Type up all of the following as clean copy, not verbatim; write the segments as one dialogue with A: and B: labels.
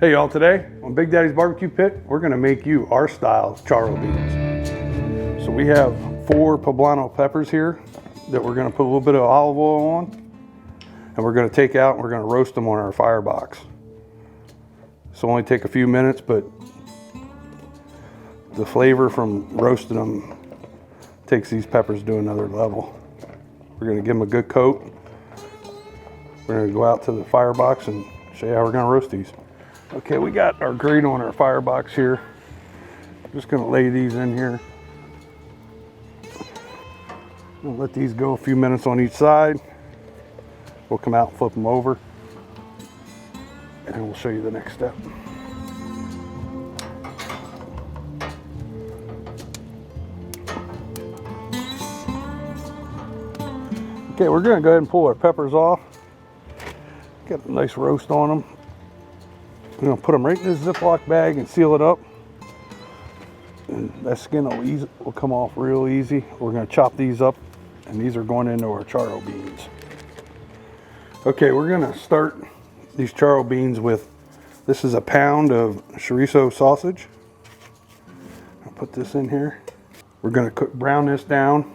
A: Hey y'all, today on Big Daddy's Barbecue Pit, we're gonna make you our style charro beans. So we have 4 Poblano peppers here that we're gonna put a little bit of olive oil on, and we're gonna take out and we're gonna roast them on our firebox. So only take a few minutes, but the flavor from roasting them takes these peppers to another level. We're gonna give them a good coat. We're gonna go out to the firebox and show you how we're gonna roast these. Okay, we got our grate on our firebox here. Just gonna lay these in here. We'll let these go a few minutes on each side. We'll come out and flip them over, and we'll show you the next step. Okay, we're gonna go ahead and pull our peppers off. Got a nice roast on them. We're gonna put them right in this Ziploc bag and seal it up. And that skin will come off real easy. We're gonna chop these up, and these are going into our charro beans. Okay, we're gonna start these charro beans with, this is a pound of chorizo sausage. I'll put this in here. We're gonna brown this down,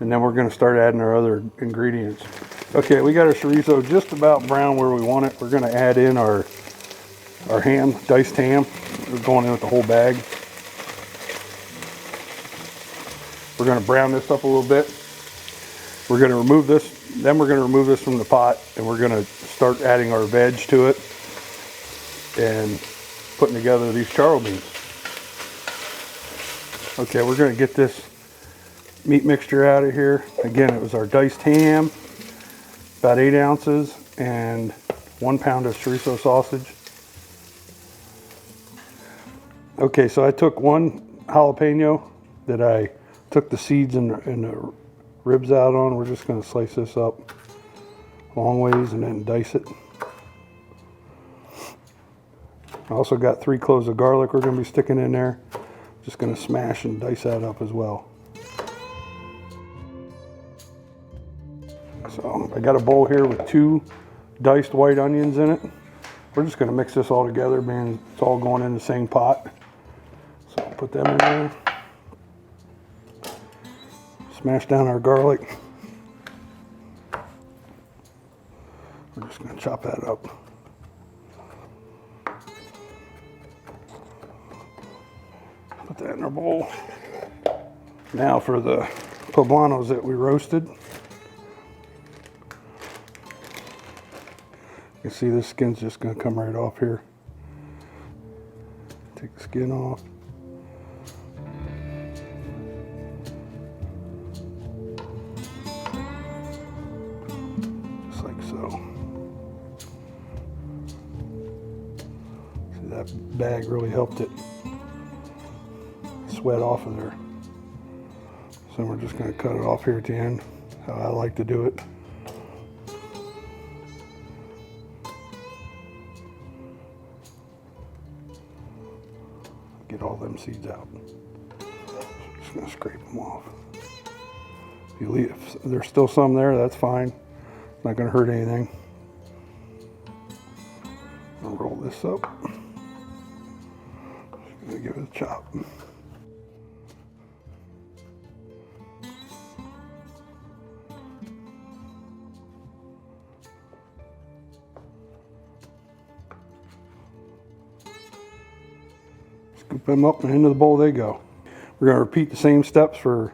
A: and then we're gonna start adding our other ingredients. Okay, we got our chorizo just about brown where we want it. We're gonna add in our ham, diced ham. We're going in with the whole bag. We're gonna brown this up a little bit. We're gonna remove this, then we're gonna remove this from the pot, and we're gonna start adding our veg to it and putting together these charro beans. Okay, we're gonna get this meat mixture out of here. Again, it was our diced ham, about 8 ounces, and 1 pound of chorizo sausage. Okay, so I took 1 jalapeno that I took the seeds and the ribs out on. We're just gonna slice this up long ways and then dice it. I also got 3 cloves of garlic we're gonna be sticking in there. Just gonna smash and dice that up as well. So I got a bowl here with 2 diced white onions in it. We're just gonna mix this all together, man. It's all going in the same pot. So I'll put them in there. Smash down our garlic. We're just gonna chop that up. Put that in our bowl. Now for the poblanos that we roasted. You can see this skin's just gonna come right off here. Take the skin off. Just like so. See, that bag really helped it sweat off of there. So we're just gonna cut it off here at the end, how I like to do it. Get all them seeds out. Just gonna scrape them off. If there's still some there, that's fine. It's not gonna hurt anything. I'll roll this up. Just gonna give it a chop. Scoop them up and into the bowl they go. We're going to repeat the same steps for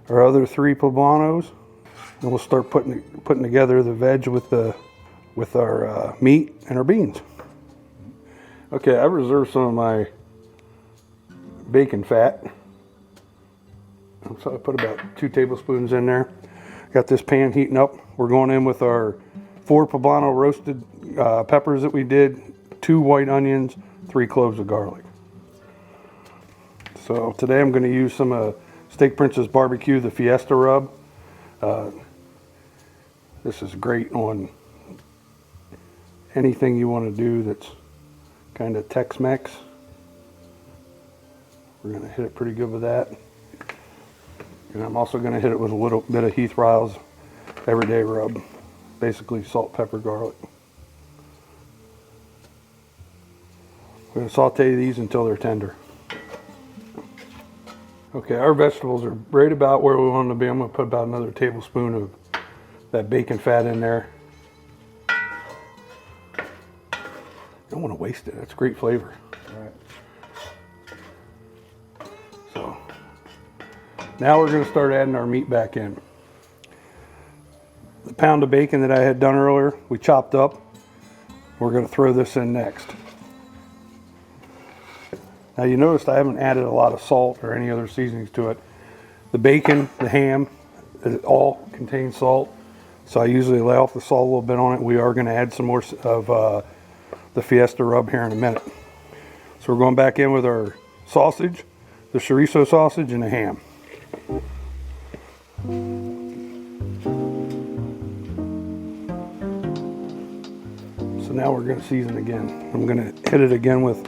A: our other 3 poblanos, and we'll start putting together the veg with our meat and our beans. Okay, I've reserved some of my bacon fat, so I put about 2 tablespoons in there. Got this pan heating up. We're going in with our 4 poblano roasted peppers that we did, 2 white onions, 3 cloves of garlic. So today I'm going to use some Steak Princess Barbecue, the Fiesta rub. This is great on anything you want to do that's kind of Tex-Mex. We're going to hit it pretty good with that. And I'm also going to hit it with a little bit of Heath Ryle's Everyday Rub. Basically salt, pepper, garlic. We're going to saute these until they're tender. Okay, our vegetables are right about where we want them to be. I'm going to put about another tablespoon of that bacon fat in there. Don't want to waste it. That's great flavor.
B: All right.
A: So now we're going to start adding our meat back in. The pound of bacon that I had done earlier, we chopped up. We're going to throw this in next. Now you noticed I haven't added a lot of salt or any other seasonings to it. The bacon, the ham, it all contains salt. So I usually lay off the salt a little bit on it. We are going to add some more of the Fiesta rub here in a minute. So we're going back in with our sausage, the chorizo sausage, and the ham. So now we're going to season again. I'm going to hit it again with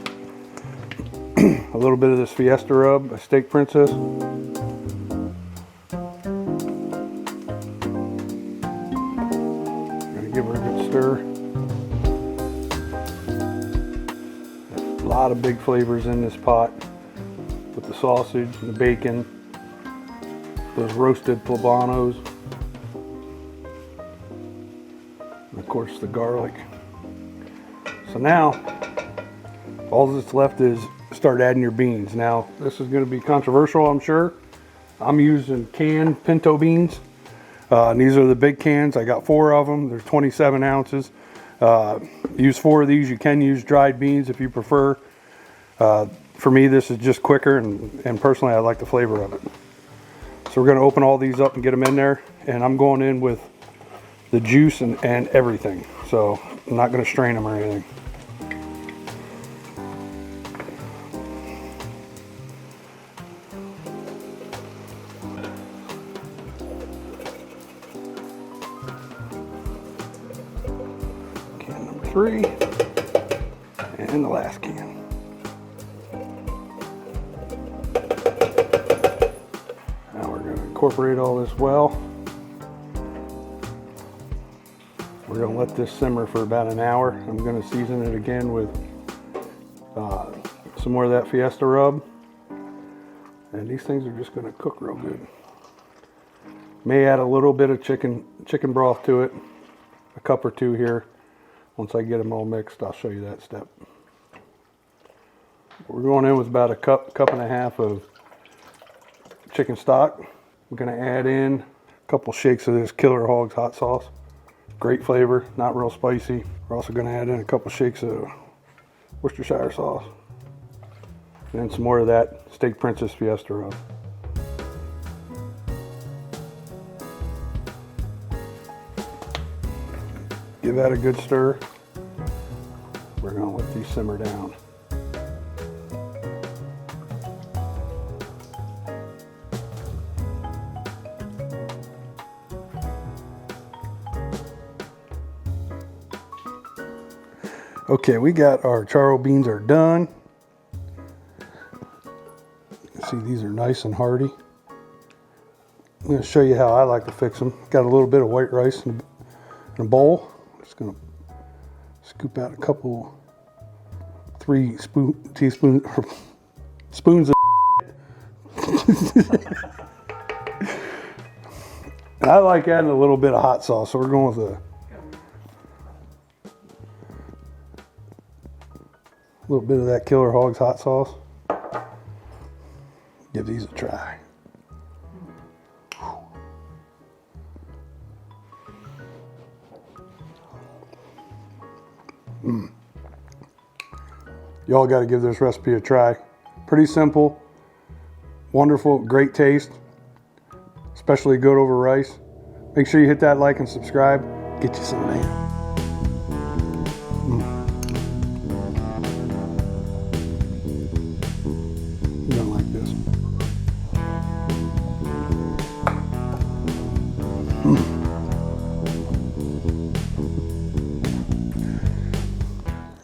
A: a little bit of this Fiesta rub, a steak princess. Gonna give her a good stir. A lot of big flavors in this pot with the sausage and the bacon, those roasted poblanos, and of course the garlic. So now all that's left is start adding your beans. Now this is going to be controversial, I'm sure. I'm using canned pinto beans. These are the big cans. I got 4 of them. They're 27 ounces. Use 4 of these. You can use dried beans if you prefer. For me, this is just quicker, and personally I like the flavor of it. So we're going to open all these up and get them in there, and I'm going in with the juice and everything. So I'm not going to strain them or anything. Can number 3, and the last can. Now we're going to incorporate all this well. We're going to let this simmer for about an hour. I'm going to season it again with some more of that Fiesta rub. And these things are just going to cook real good. May add a little bit of chicken broth to it, a cup or 2 here. Once I get them all mixed, I'll show you that step. We're going in with about a cup and a half of chicken stock. We're going to add in a couple shakes of this Killer Hogs hot sauce. Great flavor, not real spicy. We're also going to add in a couple shakes of Worcestershire sauce. And then some more of that Steak Princess Fiesta rub. Give that a good stir. We're going to let these simmer down. Okay, we got our charro beans are done. You can see these are nice and hearty. I'm going to show you how I like to fix them. Got a little bit of white rice in a bowl. Just going to scoop out a couple, 3 spoons of and I like adding a little bit of hot sauce, so we're going with a little bit of that Killer Hogs hot sauce. Give these a try. Y'all got to give this recipe a try. Pretty simple, wonderful, great taste, especially good over rice. Make sure you hit that like and subscribe. Get you some of that.